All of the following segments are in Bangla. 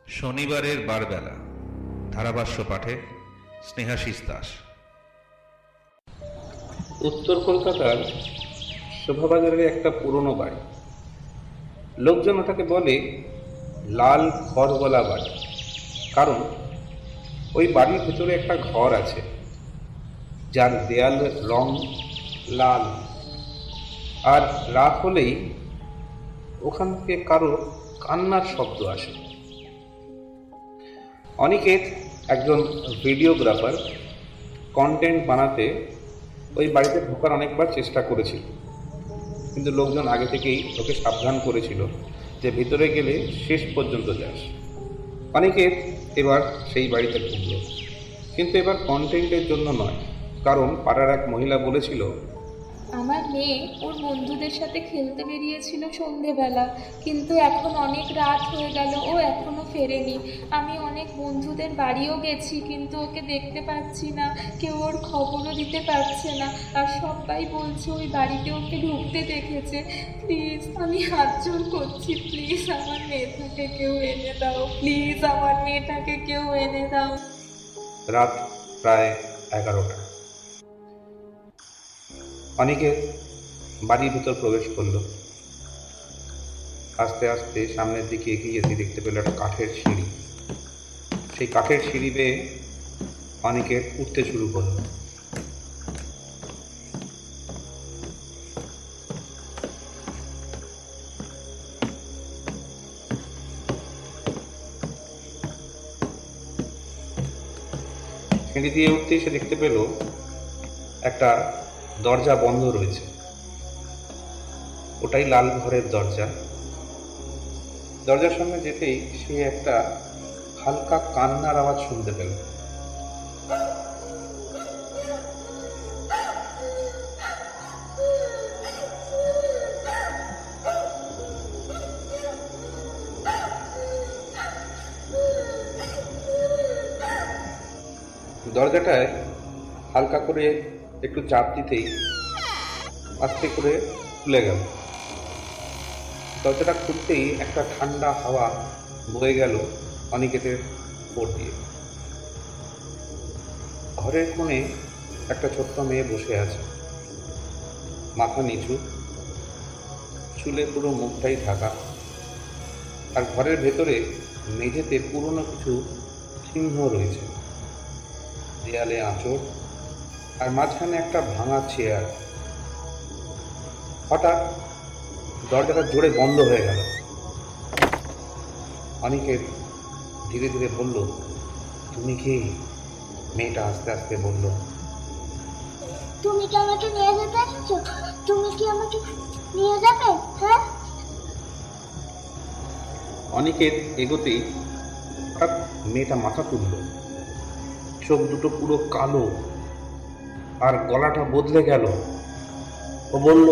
শনিবারের বারবেলা ধারাভাষ্য পাঠে স্নেহাশিস দাস। উত্তর কলকাতার শোভাবাজারের একটা পুরনো বাড়ি। লোকজন ওটাকে বলে লাল ঘরওয়ালা বাড়ি, কারণ ওই বাড়ির ভেতরে একটা ঘর আছে যার দেয়ালের রং লাল, আর রাত হলেই ওখান থেকে কারো কান্নার শব্দ আসে। অনিকেত একজন ভিডিওগ্রাফার, কন্টেন্ট বানাতে ওই বাড়িতে ঢোকার অনেকবার চেষ্টা করেছিল, কিন্তু লোকজন আগে থেকেই ওকে সাবধান করেছিল যে ভিতরে গেলে শেষ পর্যন্ত যাস। অনিকেত এবার সেই বাড়িতে ঢুকল, কিন্তু এবার কন্টেন্টের জন্য নয়, কারণ পাড়ার এক মহিলা বলেছিল আমার মেয়ে ওর বন্ধুদের সাথে খেলতে বেরিয়েছিল সন্ধেবেলা, কিন্তু এখন অনেক রাত হয়ে গেল, ও এখনো ফেরেনি। আমি অনেক বন্ধুদের বাড়িও গেছি, কিন্তু ওকে দেখতে পাচ্ছি না, কেউ ওর খবরও দিতে পারছে না, আর সবাই বলছে ওই বাড়িতে ওকে ঢুকতে দেখেছে। প্লিজ, আমি হাত জোড় করছি, প্লিজ আমার মেয়েটাকে কেউ এনে দাও, প্লিজ আমার মেয়েটাকে কেউ এনে দাও। রাত প্রায় 11টা। অনিকেত বাড়ির ভিতর প্রবেশ করলো। আস্তে আস্তে সামনের দিকে এগিয়ে যেতে দেখতে পেল একটা কাঠের সিঁড়ি। সেই কাঠের সিঁড়ি বেয়ে অনিকেত উঠতে শুরু করলো। সিঁড়ি দিয়ে উঠতেই সে দেখতে পেল একটা দরজা বন্ধ রয়েছে। ওটাই লাল ঘরের দরজা। দরজার সামনে যেতেই সে একটা হালকা কান্নার আওয়াজ শুনতে পেল। দরজাটায় হালকা করে একটু চাপ দিতেই আস্তে করে খুলে গেল। দরজাটা খুলতেই একটা ঠান্ডা হাওয়া বয়ে গেল অনিকেতের উপর দিয়ে। ঘরের কোণে একটা ছোট্ট মেয়ে বসে আছে, মাথা নিচু, চুলে পুরো মুখটাই ঢাকা, আর ঘরের ভেতরে মেঝেতে পুরনো কিছু চিহ্ন রয়েছে, দেয়ালে আঁচড়, আর মাঝখানে একটা ভাঙা চেয়ার। হঠাৎ দরজাটা জোরে বন্ধ হয়ে গেল। অনিকেত ধীরে ধীরে বলল, তুমি কি? মেয়েটা আস্তে আস্তে বলল, তুমি কি আমাকে নিয়ে যেতে এসেছো? তুমি কি আমাকে নিয়ে যাবে? হ্যাঁ। অনিকেত এগোতেই হঠাৎ মেয়েটা মাথা তুলল, চোখ দুটো পুরো কালো, আর গলাটা বদলে গেল। ও বলল,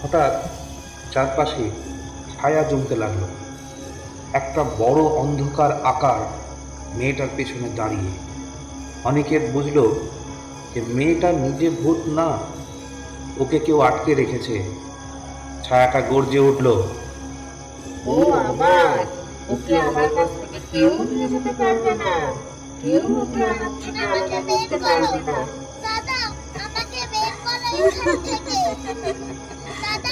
হঠাৎ চারপাশে ছায়া জমতে লাগলো। একটা বড় অন্ধকার আকার মেয়েটার পেছনে দাঁড়িয়ে। অনিকেত বুঝল যে মেয়েটা নিজে ভূত না, ওকে কেউ আটকে রেখেছে। ছায়াটা গর্জে উঠল, ও আমার, ওকে আমার কাছ থেকে কেউ নিয়ে যেতে পারবে না, কেউ ওকে আমার থেকে আলাদা করতে পারবে না। দাদা, আমাকে বের করো এখান থেকে। দাদা,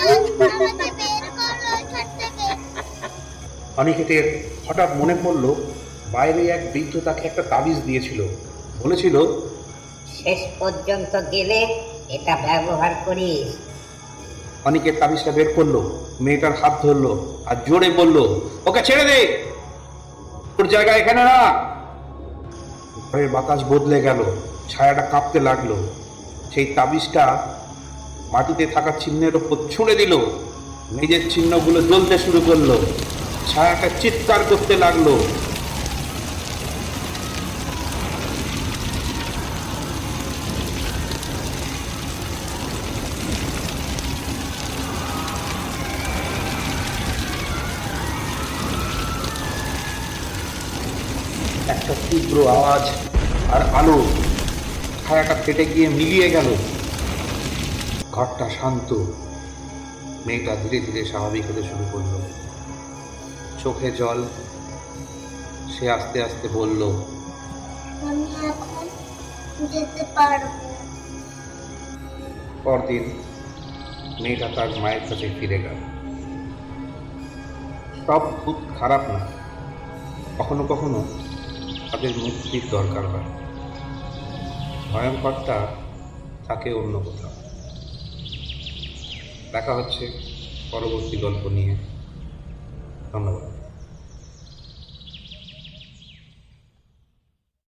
আমাকে বের করো এখান থেকে। অনিকেতের হঠাৎ মনে পড়ল বাইরে এক বৃদ্ধ তাকে একটা তাবিজ দিয়েছিল, বলেছিল শেষ পর্যন্ত গেলে এটা ব্যবহার করিস। অনিকেত তাবিজটা বের করলো, মেয়েটার হাত ধরলো আর জোরে বলল, ওকে ছেড়ে দে, তোর জায়গা এখানে না। ঘরের বাতাস বদলে গেল, ছায়াটা কাঁপতে লাগলো। সেই তাবিজটা মাটিতে থাকা চিহ্নের ওপর ছুঁড়ে দিল। নিজের চিহ্নগুলো জ্বলতে শুরু করলো। ছায়াটা চিৎকার করতে লাগলো। একটা তীব্র আওয়াজ আর আলো, ছায়াটা ফেটে গিয়ে মিলিয়ে গেল। ঘরটা শান্ত, মেয়েটা ধীরে ধীরে স্বাভাবিক হতে শুরু করলো, চোখে জল। সে আস্তে আস্তে বলল, আমি এখন যেতে পারবো। পরদিন মেয়েটা তার মায়ের কাছে ফিরে গেল। সব ভূত খারাপ না, কখনো কখনো তাদের মুক্তির দরকার হয়। ভয়ঙ্করটা থাকে অন্য কোথাও। দেখা হচ্ছে পরবর্তী গল্প নিয়ে। ধন্যবাদ।